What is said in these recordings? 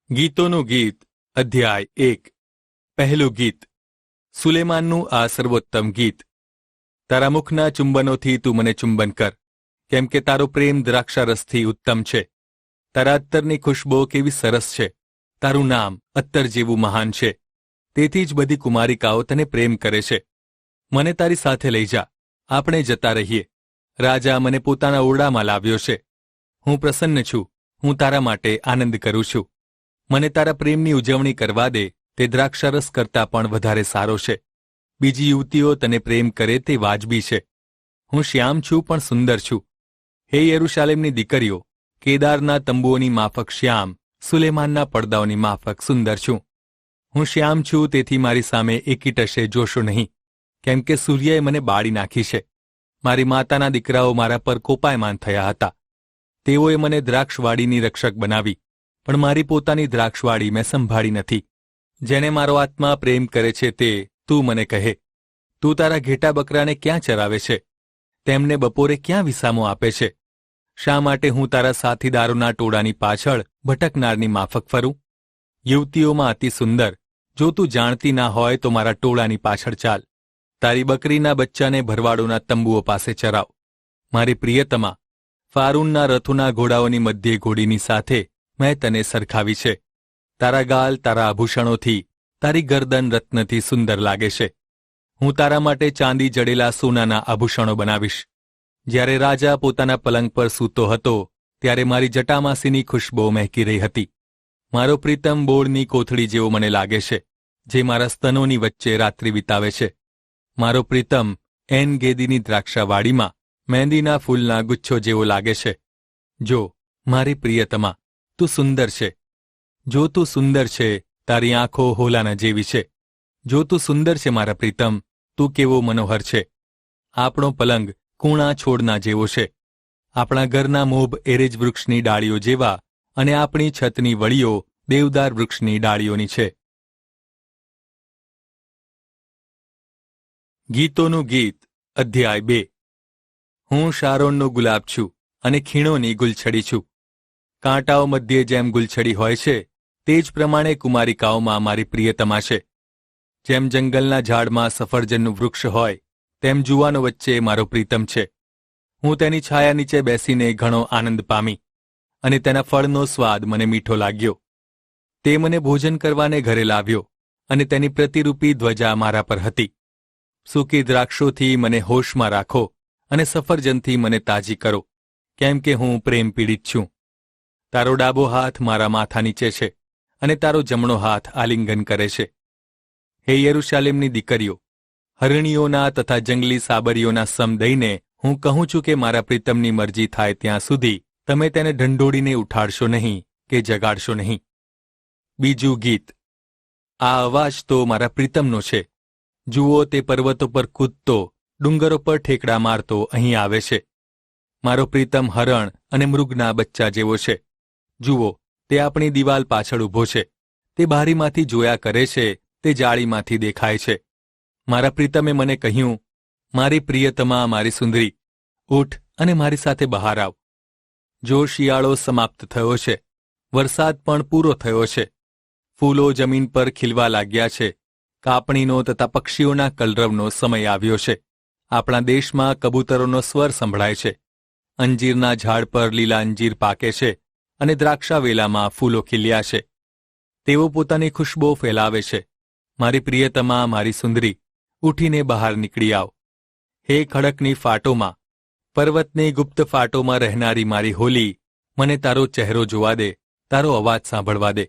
ગીતોનું ગીત અધ્યાય 1 પહેલું ગીત સુલેમાનનું આ સર્વોત્તમ ગીત। તારા મુખના ચુંબનોથી તું મને ચુંબન કર, કેમ કે તારો પ્રેમ દ્રાક્ષારસથી ઉત્તમ છે। તારા અત્તરની ખુશ્બો કેવી સરસ છે, તારું નામ અત્તર જેવું મહાન છે, તેથી જ બધી કુમારિકાઓ તને પ્રેમ કરે છે। મને તારી સાથે લઈ જા, આપણે જતા રહીએ। રાજા મને પોતાના ઓરડામાં લાવ્યો છે। હું પ્રસન્ન છું, હું તારા માટે આનંદ કરું છું। મને તારા પ્રેમની ઉજવણી કરવા દે, તે દ્રાક્ષારસ કરતાં પણ વધારે સારો છે। બીજી યુવતીઓ તને પ્રેમ કરે તે વાજબી છે। હું શ્યામ છું પણ સુંદર છું। હે યરૂશાલેમની દીકરીઓ, કેદારના તંબુઓની માફક શ્યામ, સુલેમાનના પડદાઓની માફક સુંદર છું। હું શ્યામ છું, તેથી મારી સામે એકીટશે જોશો નહીં, કેમ કે સૂર્યએ મને બાળી નાખી છે। મારી માતાના દીકરાઓ મારા પર કોપાયમાન થયા હતા। તેઓએ મને દ્રાક્ષવાડીની રક્ષક બનાવી, પણ મારી પોતાની દ્રાક્ષવાડી મેં સંભાળી નથી। જેને મારો આત્મા પ્રેમ કરે છે તે તું મને કહે, તું તારા ઘેટા બકરાને ક્યાં ચરાવે છે? તેમને બપોરે ક્યાં વિસામો આપે છે? શા માટે હું તારા સાથીદારોના ટોળાની પાછળ ભટકનારની માફક ફરું? યુવતીઓમાં અતિ સુંદર, જો તું જાણતી ના હોય તો મારા ટોળાની પાછળ ચાલ। તારી બકરીના બચ્ચાને ભરવાડોના તંબુઓ પાસે ચરાવ। મારી પ્રિયતમા, ફારૂનના રથોના ઘોડાઓની મધ્યે ઘોડીની સાથે મેં તને સરખાવી છે। તારા ગાલ તારા આભૂષણોથી, તારી ગરદન રત્નથી સુંદર લાગે છે। હું તારા માટે ચાંદી જડેલા સોનાના આભૂષણો બનાવીશ। જ્યારે રાજા પોતાના પલંગ પર સૂતો હતો ત્યારે મારી જટામાસીની ખુશ્બો મહેકી રહી હતી। મારો પ્રીતમ બોળની કોથળી જેવો મને લાગે છે, જે મારા સ્તનોની વચ્ચે રાત્રિ વિતાવે છે। મારો પ્રીતમ એન ગેદીની દ્રાક્ષાવાડીમાં મહેંદીના ફૂલના ગુચ્છો જેવો લાગે છે। જો મારી પ્રિયતમા, તું સુંદર છે। જો તું સુંદર છે, તારી આંખો હોલાના જેવી છે। જો તું સુંદર છે મારા પ્રીતમ, તું કેવો મનોહર છે। આપણો પલંગ કૂણા છોડના જેવો છે, આપણા ઘરના મોભ એરેજ વૃક્ષની ડાળીઓ જેવા, અને આપણી છતની વળીઓ દેવદાર વૃક્ષની ડાળીઓની છે। ગીતોનું ગીત અધ્યાય 2 હું શારોનનો ગુલાબ છું અને ખીણોની ગુલછડી છું। કાંટાઓ મધ્યે જેમ ગુલછડી હોય છે, તે જ પ્રમાણે કુમારિકાઓમાં મારી પ્રિયતમા છે। જેમ જંગલના ઝાડમાં સફરજનનું વૃક્ષ હોય, તેમ જુવાનો વચ્ચે મારો પ્રીતમ છે। હું તેની છાયા નીચે બેસીને ઘણો આનંદ પામી, અને તેના ફળનો સ્વાદ મને મીઠો લાગ્યો। તે મને ભોજન કરવાને ઘરે લાવ્યો, અને તેની પ્રતિરૂપી ધ્વજા મારા પર હતી। સૂકી દ્રાક્ષોથી મને હોશમાં રાખો, અને સફરજનથી મને તાજી કરો, કેમ કે હું પ્રેમ પીડિત છું। તારો ડાબો હાથ મારા માથા નીચે છે, અને તારો જમણો હાથ આલિંગન કરે છે। હે યરૂશાલેમની દીકરીઓ, હરણીઓના તથા જંગલી સાબરીઓના સમ દઈને હું કહું છું કે મારા પ્રીતમની મરજી થાય ત્યાં સુધી તમે તેને ઢંઢોળીને ઉઠાડશો નહીં કે જગાડશો નહીં। બીજું ગીત। આ અવાજ તો મારા પ્રીતમનો છે। જુઓ, તે પર્વતો પર કૂદતો, ડુંગરો પર ઠેકડા મારતો અહીં આવે છે। મારો પ્રીતમ હરણ અને મૃગના બચ્ચા જેવો છે। જુઓ, તે આપણી દિવાલ પાછળ ઊભો છે। તે બારીમાંથી જોયા કરે છે, તે જાળીમાંથી દેખાય છે। મારા પ્રીતમે મને કહ્યું, મારી પ્રિયતમા, મારી સુંદરી, ઉઠ અને મારી સાથે બહાર આવ। જો શિયાળો સમાપ્ત થયો છે, વરસાદ પણ પૂરો થયો છે, ફૂલો જમીન પર ખીલવા લાગ્યા છે, કાપણીનો તથા પક્ષીઓના કલરવનો સમય આવ્યો છે। આપણા દેશમાં કબૂતરોનો સ્વર સંભળાય છે। અંજીરના ઝાડ પર લીલા અંજીર પાકે છે, અને દ્રાક્ષાવેલામાં ફૂલો ખીલ્યા છે। તેઓ પોતાની ખુશ્બો ફેલાવે છે। મારી પ્રિયતમા, મારી સુંદરી, ઉઠીને બહાર નીકળી આવ। હે ખડકની ફાટોમાં, પર્વતની ગુપ્ત ફાટોમાં રહેનારી મારી હોલી, મને તારો ચહેરો જોવા દે, તારો અવાજ સાંભળવા દે,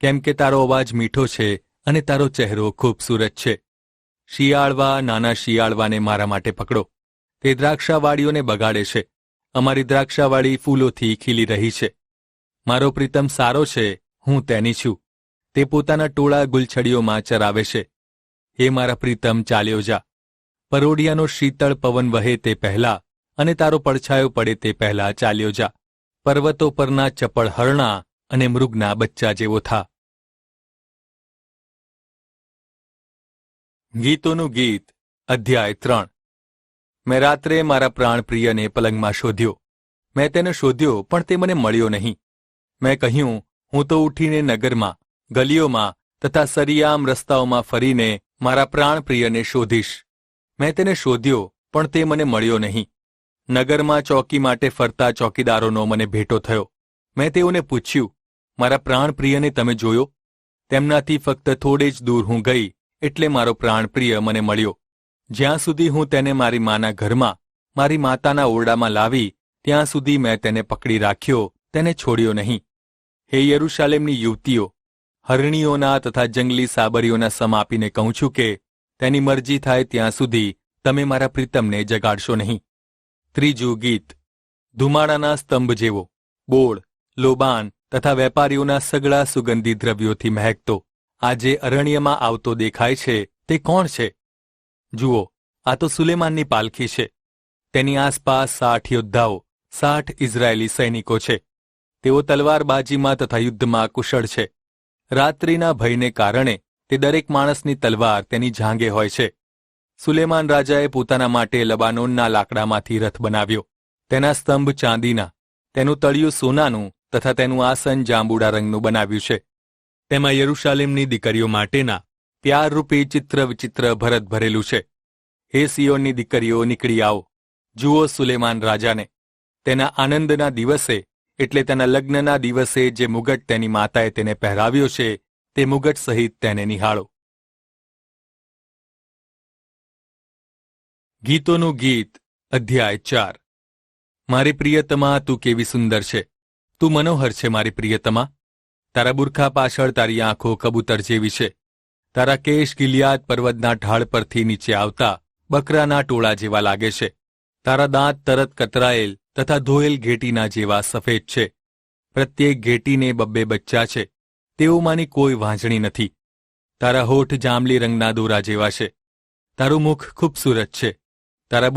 કેમ કે તારો અવાજ મીઠો છે અને તારો ચહેરો ખૂબસૂરત છે। શિયાળવા, નાના શિયાળવાને મારા માટે પકડો, તે દ્રાક્ષાવાડીઓને બગાડે છે। અમારી દ્રાક્ષાવાડી ફૂલોથી ખીલી રહી છે। મારો પ્રીતમ સારો છે, હું તેની છું। તે પોતાના ટોળા ગુલછડીઓમાં ચરાવે છે। હે મારા પ્રીતમ, ચાલ્યો જા। પરોઢિયાનો શીતળ પવન વહે તે પહેલા, અને તારો પડછાયો પડે તે પહેલા ચાલ્યો જા। પર્વતો પરના ચપળ હરણા અને મૃગના બચ્ચા જેવો થા। ગીતોનું ગીત અધ્યાય 3 મેં રાત્રે મારા પ્રાણપ્રિયને પલંગમાં શોધ્યો। મેં તેને શોધ્યો, પણ તે મને મળ્યો નહીં। મેં કહ્યું, હું તો ઉઠીને નગરમાં, ગલીઓમાં તથા સરિયામ રસ્તાઓમાં ફરીને મારા પ્રાણપ્રિયને શોધીશ. મેં તેને શોધ્યો, પણ તે મને મળ્યો નહીં. નગરમાં ચોકી માટે ફરતા ચોકીદારોનો મને ભેટો થયો. મેં તેઓને પૂછ્યું, મારા પ્રાણપ્રિયને તમે જોયો? તેમનાથી ફક્ત થોડે જ દૂર હું ગઈ એટલે મારો પ્રાણપ્રિય મને મળ્યો. જ્યાં સુધી હું તેને મારી માના ઘરમાં, મારી માતાના ઓરડામાં લાવી, ત્યાં સુધી મેં તેને પકડી રાખ્યો, તેને છોડ્યો નહીં. હે યરૂશાલેમની યુવતીઓ, હરણીઓના તથા જંગલી સાબરીઓના સમ આપીને કહું છું કે તેની મરજી થાય ત્યાં સુધી તમે મારા પ્રીતમને જગાડશો નહીં. ત્રીજું ગીત. ધુમાડાના સ્તંભ જેવો, બોળ, લોબાન તથા વેપારીઓના સગળા સુગંધી દ્રવ્યોથી મહેકતો આજે અરણ્યમાં આવતો દેખાય છે તે કોણ છે? જુઓ, આ તો સુલેમાનની પાલખી છે. તેની આસપાસ 60 યોદ્ધાઓ, 60 ઇઝરાયેલી સૈનિકો છે. તેઓ તલવારબાજીમાં તથા યુદ્ધમાં કુશળ છે. રાત્રિના ભયને કારણે તે દરેક માણસની તલવાર તેની જાંગે હોય છે. સુલેમાન રાજાએ પોતાના માટે લબાનોનના લાકડામાંથી રથ બનાવ્યો. તેના સ્તંભ ચાંદીના, તેનું તળિયું સોનાનું તથા તેનું આસન જાંબુડા રંગનું બનાવ્યું છે. તેમાં યરૂશાલેમની દીકરીઓ માટેના પ્યારરૂપી ચિત્ર વિચિત્ર ભરત ભરેલું છે. હે સિયોનની દીકરીઓ, નીકળી આવો, જુઓ સુલેમાન રાજાને. તેના આનંદના દિવસે એટલે તેના લગ્નના દિવસે જે મુગટ તેની માતાએ તેને પહેરાવ્યો છે તે મુગટ સહિત તેને નિહાળો. ગીતોનું ગીત. અધ્યાય 4. મારી પ્રિયતમા, તું કેવી સુંદર છે! તું મનોહર છે મારી પ્રિયતમા. તારા બુરખા પાછળ તારી આંખો કબૂતર જેવી છે. તારા કેશ ગિલિયાદ પર્વતના ઢાળ પરથી નીચે આવતા બકરાના ટોળા જેવા લાગે છે. તારા દાંત તરત કતરાયેલ તથા ધોયેલ ઘેટીના જેવા સફેદ છે. પ્રત્યેક ઘેટીને 2 બચ્ચા છે. તેઓમાંની કોઈ વાંઝણી નથી. તારા હોઠ જાંબલી રંગના દોરા જેવા છે. તારું મુખ ખૂબસૂરત છે. તારા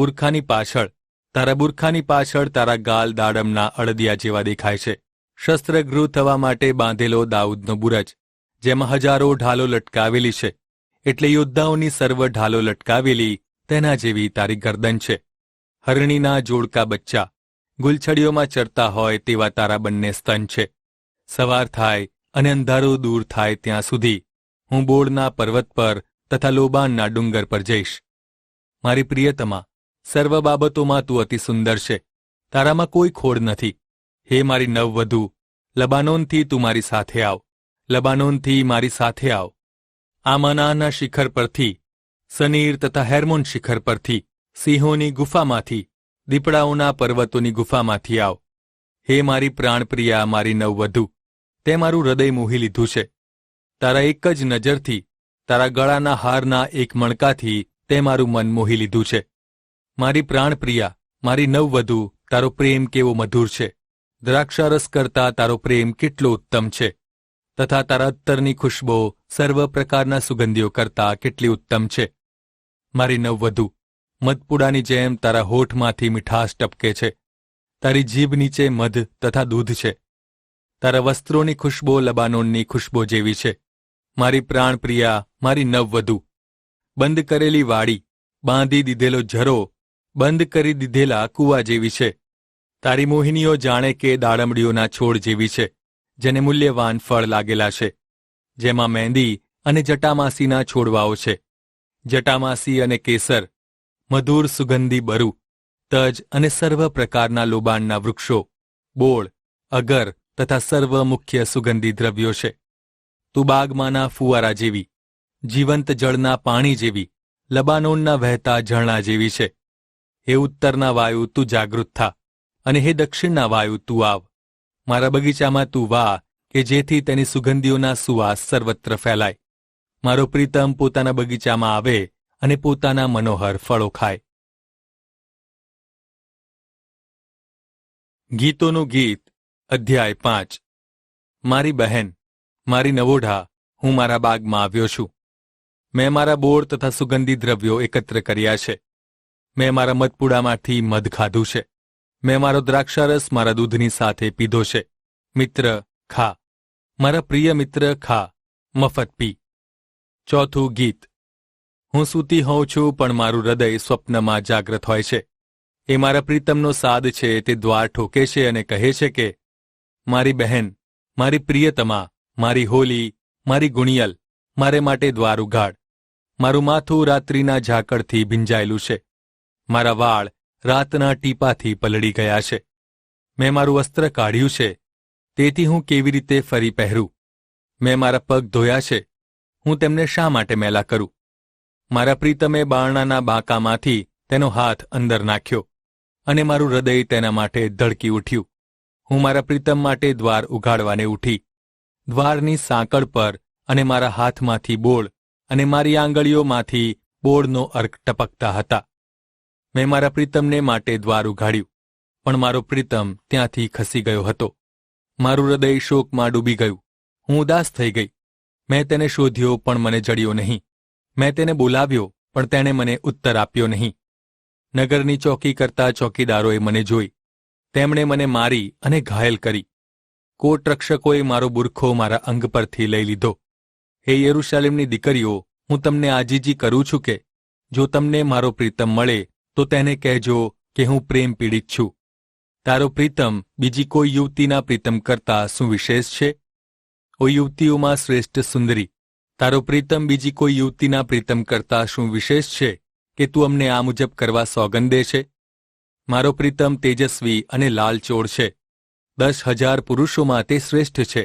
બુરખાની પાછળ તારા ગાલ દાડમના અળદિયા જેવા દેખાય છે. શસ્ત્રગૃહ થવા માટે બાંધેલો દાઉદનો બુરજ, જેમાં હજારો ઢાલો લટકાવેલી છે, એટલે યોદ્ધાઓની સર્વ ઢાલો લટકાવેલી તેના જેવી તારી ગરદન છે. હરણીના જોડકા બચ્ચા ગુલછડીઓમાં ચરતા હોય તેવા તારા બંને સ્તન છે. સવાર થાય અને અંધારું દૂર થાય ત્યાં સુધી હું બોળના પર્વત પર તથા લોબાનના ડુંગર પર જઈશ. મારી પ્રિયતમા, સર્વ બાબતોમાં તું અતિ સુંદર છે. તારામાં કોઈ ખોડ નથી. હે મારી નવવધુ, લબાનોનથી તું મારી સાથે આવ, લબાનોનથી મારી સાથે આવ. આમાનાના શિખર પરથી, સનીર તથા હેર્મોન શિખર પરથી, સિંહોની ગુફામાંથી, દીપડાઓના પર્વતોની ગુફામાંથી આવ. હે મારી પ્રાણપ્રિયા, મારી નવવધુ, તે મારું હૃદય મોહી લીધું છે. તારા એક જ નજરથી, તારા ગળાના હારના એક મણકાથી તે મારું મન મોહી લીધું છે. મારી પ્રાણપ્રિયા, મારી નવવધુ, તારો પ્રેમ કેવો મધુર છે! દ્રાક્ષારસ કરતા તારો પ્રેમ કેટલો ઉત્તમ છે, તથા તારા અત્તરની ખુશ્બો સર્વ પ્રકારના સુગંધીઓ કરતા કેટલી ઉત્તમ છે. મારી નવવધુ, મધપુડાની જેમ તારા હોઠમાંથી મીઠાશ ટપકે છે. તારી જીભ નીચે મધ તથા દૂધ છે. તારા વસ્ત્રોની ખુશ્બો લબાનોનની ખુશ્બો જેવી છે. મારી પ્રાણપ્રિયા, મારી નવવધુ, બંધ કરેલી વાડી, બાંધી દીધેલો ઝરો, બંધ કરી દીધેલા કૂવા જેવી છે. તારી મોહિનીઓ જાણે કે દાડમડીઓના છોડ જેવી છે, જેને મૂલ્યવાન ફળ લાગેલા છે, જેમાં મહેંદી અને જટામાસીના છોડવાઓ છે. જટામાસી અને કેસર, મધુર સુગંધી બરુ, તજ અને સર્વ પ્રકારના લોબાનના વૃક્ષો, બોળ, અગર તથા સર્વ મુખ્ય સુગંધી દ્રવ્યો છે. તું બાગમાંના ફુવારા જેવી, જીવંત જળના પાણી જેવી, લબાનોનના વહેતા ઝરણા જેવી છે. હે ઉત્તરના વાયુ, તું જાગૃત થા, અને હે દક્ષિણના વાયુ, તું આવ. મારા બગીચામાં તું વા, કે જેથી તેની સુગંધીઓના સુવાસ સર્વત્ર ફેલાય. મારો પ્રીતમ પોતાના બગીચામાં આવે અને પોતાના મનોહર ફળો ખાય. ગીતોનું ગીત. અધ્યાય 5. મારી બહેન, મારી નવોઢા, હું મારા બાગમાં આવ્યો છું. મેં મારા બોળ તથા સુગંધી દ્રવ્યો એકત્ર કર્યા છે. મેં મારા મધપુડામાંથી મધ ખાધું છે. મેં મારો દ્રાક્ષારસ મારા દૂધની સાથે પીધો છે. મિત્ર, ખા, મારા પ્રિય મિત્ર, ખા, મફત પી. ચોથું ગીત. હું સૂતી હોઉં છું, પણ મારું હૃદય સ્વપ્નમાં જાગ્રત હોય છે. એ મારા પ્રીતમનો સાદ છે. તે દ્વાર ઠોકે છે અને કહે છે કે, મારી બહેન, મારી પ્રિયતમા, મારી હોલી, મારી ગુણિયલ, મારે માટે દ્વાર ઉઘાડ. મારું માથું રાત્રિના ઝાકળથી ભીંજાયેલું છે. મારા વાળ રાતના ટીપાથી પલળી ગયા છે. મેં મારું વસ્ત્ર કાઢ્યું છે, તેથી હું કેવી રીતે ફરી પહેરું? મેં મારા પગ ધોયા છે, હું તેમને શા માટે મેલા કરું? મારા પ્રીતમે બારણાના બાંકામાંથી તેનો હાથ અંદર નાખ્યો, અને મારું હૃદય તેના માટે ધડકી ઉઠ્યું. હું મારા પ્રીતમ માટે દ્વાર ઉઘાડવાને ઉઠી. દ્વારની સાંકળ પર અને મારા હાથમાંથી બોળ અને મારી આંગળીઓમાંથી બોળનો અર્ક ટપકતા હતા. મેં મારા પ્રીતમને માટે દ્વાર ઉઘાડ્યું, પણ મારો પ્રીતમ ત્યાંથી ખસી ગયો હતો. મારું હૃદય શોકમાં ડૂબી ગયું. હું ઉદાસ થઈ ગઈ. મેં તેને શોધ્યો, પણ મને જડ્યો નહીં. મેં તેને બોલાવ્યો, પણ તેણે મને ઉત્તર આપ્યો નહીં. નગરની ચોકી કરતા ચોકીદારોએ મને જોઈ. તેમણે મને મારી અને ઘાયલ કરી. કોટરક્ષકોએ મારો બુરખો મારા અંગ પરથી લઈ લીધો. હે યરૂશાલેમની દીકરીઓ, હું તમને આજીજી કરું છું કે જો તમને મારો પ્રીતમ મળે તો તેને કહેજો કે હું પ્રેમ પીડિત છું. તારો પ્રીતમ બીજી કોઈ યુવતીના પ્રીતમ કરતાં શું વિશેષ છે? ઓ યુવતીઓમાં શ્રેષ્ઠ સુંદરી, તારો પ્રીતમ બીજી કોઈ યુવતીના પ્રીતમ કરતાં શું વિશેષ છે કે તું અમને આ મુજબ કરવા સોગંદ દે છે? મારો પ્રીતમ તેજસ્વી અને લાલચોળ છે. 10,000 પુરુષોમાં તે શ્રેષ્ઠ છે.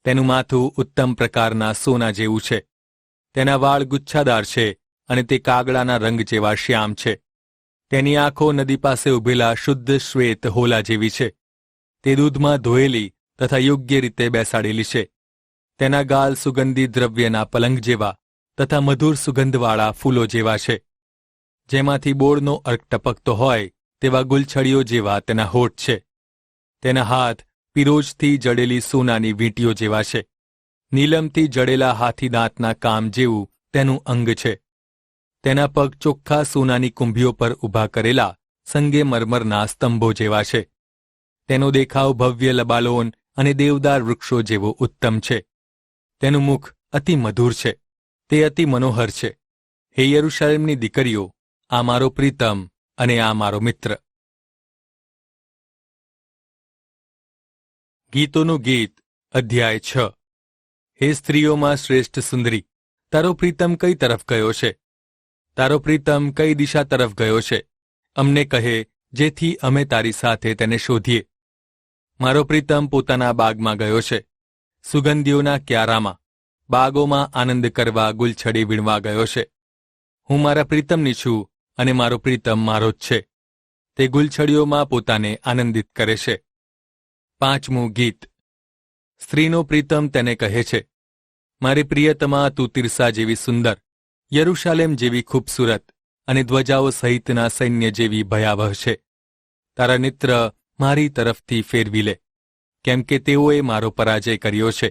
તેનું માથું ઉત્તમ પ્રકારના સોના જેવું છે. તેના વાળ ગુચ્છાદાર છે અને તે કાગડાના રંગ જેવા શ્યામ છે. તેની આંખો નદી પાસે ઉભેલા શુદ્ધ શ્વેત હોલા જેવી છે. તે દૂધમાં ધોયેલી તથા યોગ્ય રીતે બેસાડેલી છે. તેના ગાલ સુગંધી દ્રવ્યના પલંગ જેવા તથા મધુર સુગંધવાળા ફૂલો જેવા છે. જેમાંથી બોળનો અર્ક ટપકતો હોય તેવા ગુલછડીઓ જેવા તેના હોઠ છે. તેના હાથ પીરોજથી જડેલી સોનાની વીંટીઓ જેવા છે. નીલમથી જડેલા હાથીદાંતના કામ જેવું તેનું અંગ છે. તેના પગ ચોખ્ખા સોનાની કુંભીઓ પર ઊભા કરેલા સંગે મરમરના સ્તંભો જેવા છે. તેનો દેખાવ ભવ્ય લબાલોન અને દેવદાર વૃક્ષો જેવો ઉત્તમ છે. તેનું મુખ અતિ મધુર છે. તે અતિ મનોહર છે. હે યરૂશાલેમની દીકરીઓ, આ મારો પ્રીતમ અને આ મારો મિત્ર. ગીતોનું ગીત અધ્યાય 6. હે સ્ત્રીઓમાં શ્રેષ્ઠ સુંદરી, તારો પ્રીતમ કઈ તરફ ગયો છે? તારો પ્રીતમ કઈ દિશા તરફ ગયો છે? અમને કહે, જેથી અમે તારી સાથે તેને શોધીએ. મારો પ્રીતમ પોતાના બાગમાં ગયો છે, સુગંધીઓના ક્યારામાં, બાગોમાં આનંદ કરવા ગુલછડી વીણવા ગયો છે. હું મારા પ્રીતમની છું અને મારો પ્રીતમ મારો જ છે. તે ગુલછડીઓમાં પોતાને આનંદિત કરે છે. 5મું ગીત. સ્ત્રીનો પ્રીતમ તેને કહે છે, મારી પ્રિયતમા, તું તિરસા જેવી સુંદર, યરૂશાલેમ જેવી ખૂબસૂરત અને ધ્વજાઓ સહિતના સૈન્ય જેવી ભયાવહ છે. તારા નેત્ર મારી તરફથી ફેરવી લે, કેમ કે તેઓએ મારો પરાજય કર્યો છે.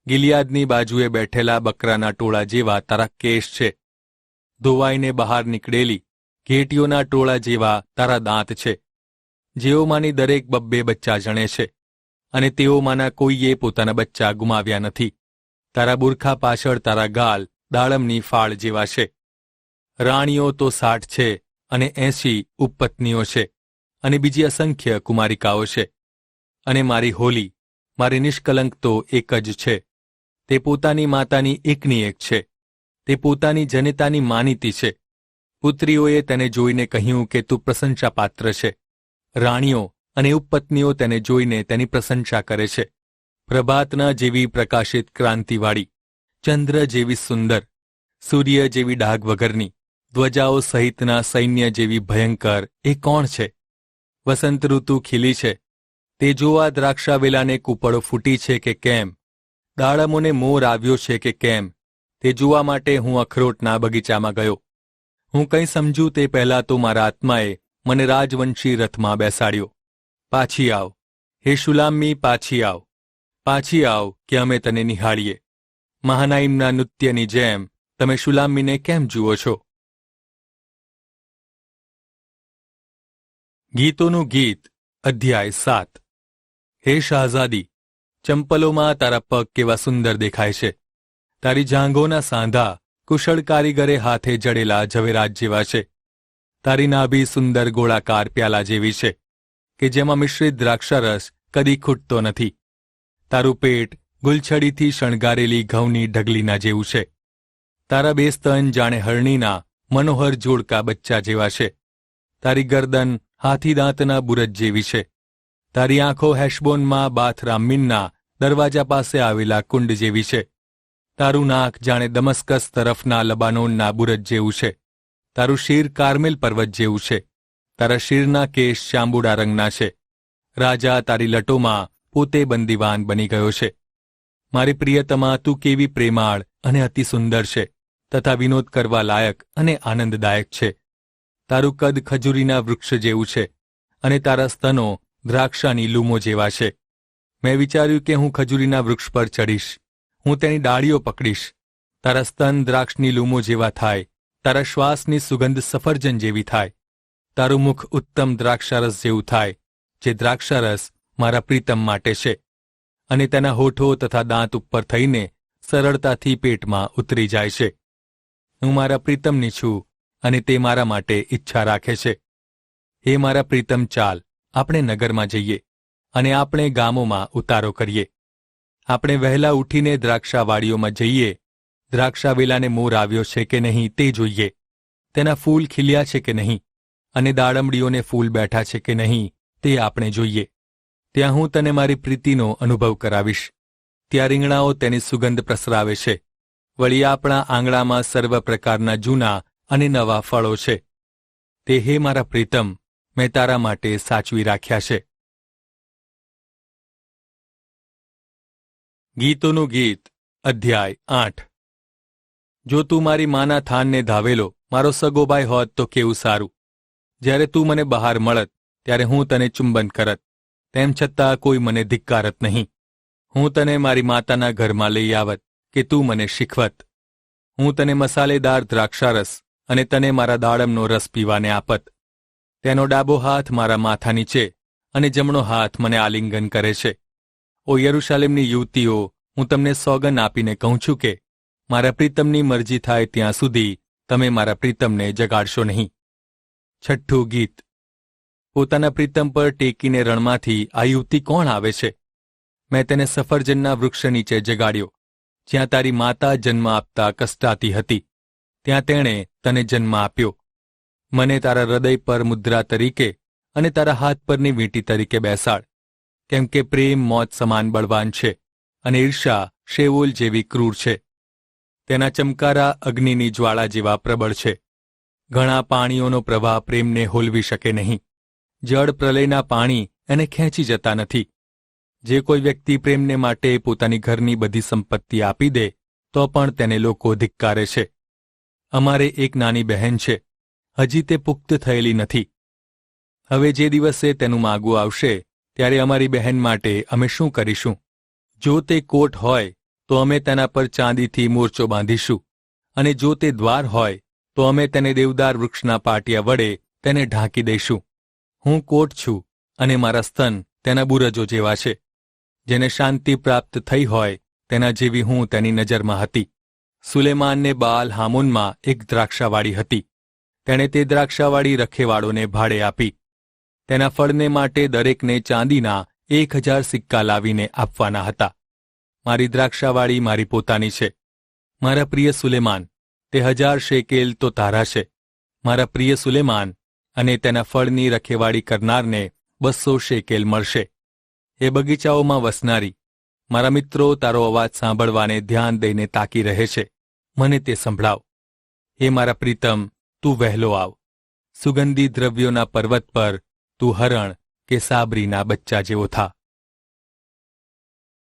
ગિલિયાદની બાજુએ બેઠેલા બકરાના ટોળા જેવા તારા કેશ છે. ધોવાઈને બહાર નીકળેલી ઘેટીઓના ટોળા જેવા તારા દાંત છે. જેઓમાંની દરેક 2 બચ્ચા જણે છે, અને તેઓમાંના કોઈએ પોતાના બચ્ચા ગુમાવ્યા નથી. તારા બુરખા પાછળ તારા ગાલ દાડમની ફાળ જેવા છે. રાણીઓ તો 60 છે અને 80 ઉપપત્નીઓ છે, અને બીજી અસંખ્ય કુમારિકાઓ છે. અને મારી હોલી, મારી નિષ્કલંક તો એક જ છે. તે પોતાની માતાની એકની એક છે. તે પોતાની જનેતાની માનીતી છે. પુત્રીઓએ તેને જોઈને કહ્યું કે તું પ્રશંસાપાત્ર છે. રાણીઓ અને ઉપપત્નીઓ તેને જોઈને તેની પ્રશંસા કરે છે. પ્રભાતના જેવી પ્રકાશિત ક્રાંતિવાળી, ચંદ્ર જેવી સુંદર, સૂર્ય જેવી ડાઘ વગરની, ધ્વજાઓ સહિતના સૈન્ય જેવી ભયંકર એ કોણ છે? વસંત ઋતુ ખીલી છે. તે જોવા દ્રાક્ષાવેલાને કૂપળો ફૂટી છે કે કેમ? દાડમોને મોર આવ્યો છે કે કેમ? તે જોવા માટે હું અખરોટના બગીચામાં ગયો. હું કંઈ સમજું તે પહેલાં તો મારા આત્માએ મને રાજવંશી રથમાં બેસાડ્યો. પાછી આવ, હે શુલામ્મી, પાછી આવ. પાછી આવ કે અમે તને નિહાળીએ. મહાનાઈમના નૃત્યની જેમ તમે શુલામ્મીને કેમ જુઓ છો? ગીતોનું ગીત અધ્યાય 7. હે શાહઝાદી, ચંપલોમાં તારા પગ કેવા સુંદર દેખાય છે. તારી જાંઘોના સાંધા કુશળ કારીગરે હાથે જડેલા ઝવેરાત જેવા છે. તારી નાભી સુંદર ગોળાકાર પ્યાલા જેવી છે કે જેમાં મિશ્રિત દ્રાક્ષારસ કદી ખૂટતો નથી. તારું પેટ ગુલછડીથી શણગારેલી ઘઉંની ઢગલીના જેવું છે. તારા બે સ્તન જાણે હરણીના મનોહર જોડકા બચ્ચા જેવા છે. તારી ગરદન હાથીદાંતના બુરજ જેવી છે. તારી આંખો હેશબોનમાં બાથરામીનના દરવાજા પાસે આવેલા કુંડ જેવી છે. તારું નાક જાણે દમસ્કસ તરફના લબાનોનના બુરજ જેવું છે. તારું શિર કાર્મેલ પર્વત જેવું છે. તારા શિરના કેશ શાંબુડા રંગના છે. રાજા તારી લટોમાં પોતે બંદીવાન બની ગયો છે. મારી પ્રિયતમા, તું કેવી પ્રેમાળ અને અતિ સુંદર છે તથા વિનોદ કરવા લાયક અને આનંદદાયક છે. તારું કદ ખજૂરીના વૃક્ષ જેવું છે અને તારા સ્તનો દ્રાક્ષાની લૂમો જેવા છે. મેં વિચાર્યું કે હું ખજૂરીના વૃક્ષ પર ચડીશ, હું તેની ડાળીઓ પકડીશ. તારા સ્તન દ્રાક્ષની લૂમો જેવા થાય, તારા શ્વાસની સુગંધ સફરજન જેવી થાય. તારું મુખ ઉત્તમ દ્રાક્ષારસ જેવું થાય, જે દ્રાક્ષારસ મારા પ્રીતમ માટે છે, અને તેના હોઠો તથા દાંત ઉપર થઈને સરળતાથી પેટમાં ઉતરી જાય છે. હું મારા પ્રીતમની છું અને તે મારા માટે ઈચ્છા રાખે છે. હે મારા પ્રીતમ, ચાલ આપણે નગરમાં જઈએ અને આપણે ગામોમાં ઉતારો કરીએ. આપણે વહેલા ઉઠીને દ્રાક્ષાવાડીઓમાં જઈએ. દ્રાક્ષાવેલાને મોર આવ્યો છે કે નહીં તે જોઈએ, તેના ફૂલ ખીલ્યા છે કે નહીં, અને દાડમડીઓને ફૂલ બેઠા છે કે નહીં તે આપણે જોઈએ. ત્યાં હું તને મારી પ્રીતિનો અનુભવ કરાવીશ. ત્યાં રીંગણાઓ તેની સુગંધ પ્રસરાવે છે. વળી આપણા આંગણામાં સર્વ પ્રકારના જૂના અને નવા ફળો છે. તે હે મારા પ્રીતમ, મેં તારા માટે સાચવી રાખ્યા છે. ગીતોનું ગીત અધ્યાય 8. જો તું મારી માના થાનને ધાવેલો મારો સગો ભાઈ હોત તો કેવું સારું. જ્યારે તું મને બહાર મળત ત્યારે હું તને ચુંબન કરત, તેમ છતાં કોઈ મને ધિક્કારત નહીં. હું તને મારી માતાના ઘરમાં લઈ આવત કે તું મને શીખવત. હું તને મસાલેદાર દ્રાક્ષારસ અને તને મારા દાડમનો રસ પીવાને આપત. તેનો ડાબો હાથ મારા માથા નીચે અને જમણો હાથ મને આલિંગન કરે છે. ઓ યરૂશાલેમની યુવતીઓ, હું તમને સોગન આપીને કહું છું કે મારા પ્રીતમની મરજી થાય ત્યાં સુધી તમે મારા પ્રીતમને જગાડશો નહીં. 6. ગીત. પોતાના પ્રીતમ પર ટેકીને રણમાંથી આ યુવતી કોણ આવે છે? મેં તેને સફરજનના વૃક્ષ નીચે જગાડ્યો, જ્યાં તારી માતા જન્મ આપતા કષ્ટાતી હતી. ત્યાં તેણે તને જન્મ આપ્યો. મને તારા હૃદય પર મુદ્રા તરીકે અને તારા હાથ પરની વીંટી તરીકે બેસાડ, કેમ કે પ્રેમ મોત સમાન બળવાન છે અને ઈર્ષા શેઓલ જેવી ક્રૂર છે. તેના ચમકારા અગ્નિની જ્વાળા જેવા પ્રબળ છે. ઘણા પાણીઓનો પ્રવાહ પ્રેમને હોલવી શકે નહીં. જળ પ્રલયના પાણી એને ખેંચી જતા નથી. જે કોઈ વ્યક્તિ પ્રેમને માટે પોતાની ઘરની બધી સંપત્તિ આપી દે તો પણ તેને લોકો ધિક્કારે છે. અમારે એક નાની બહેન છે, હજી તે પુખ્ત થયેલી નથી. હવે જે દિવસે તેનું માગવું આવશે ત્યારે અમારી બહેન માટે અમે શું કરીશું? જો તે કોટ હોય તો અમે તેના પર ચાંદીથી મોરચો બાંધીશું, અને જો તે દ્વાર હોય તો અમે તેને દેવદાર વૃક્ષના પાટિયા વડે તેને ઢાંકી દઈશું. હું કોટ છું અને મારા સ્તન તેના બુરજો જેવા છે. જેને શાંતિ પ્રાપ્ત થઈ હોય તેના જેવી હું તેની નજરમાં હતી. સુલેમાનને બાલ હામોનમાં એક દ્રાક્ષાવાડી હતી. તેણે તે દ્રાક્ષાવાડી રખેવાળોને ભાડે આપી. તેના ફળને માટે દરેકને ચાંદીના 1000 સિક્કા લાવીને આપવાના હતા. મારી દ્રાક્ષાવાડી મારી પોતાની છે. મારા પ્રિય સુલેમાન, તે 1000 શેકેલ તો તારા છે. મારા પ્રિય સુલેમાન, અને તેના ફળની રખેવાળી કરનારને 200 શેકેલ મળશે. એ બગીચાઓમાં વસનારી, મારા મિત્રો તારો અવાજ સાંભળવાને ધ્યાન દઈને તાકી રહે છે. મને તે સંભળાવ. હે મારા પ્રીતમ, તું વહેલો આવ. સુગંધી દ્રવ્યોના પર્વત પર તું હરણ કે સાબરીના બચ્ચા જેવો થા.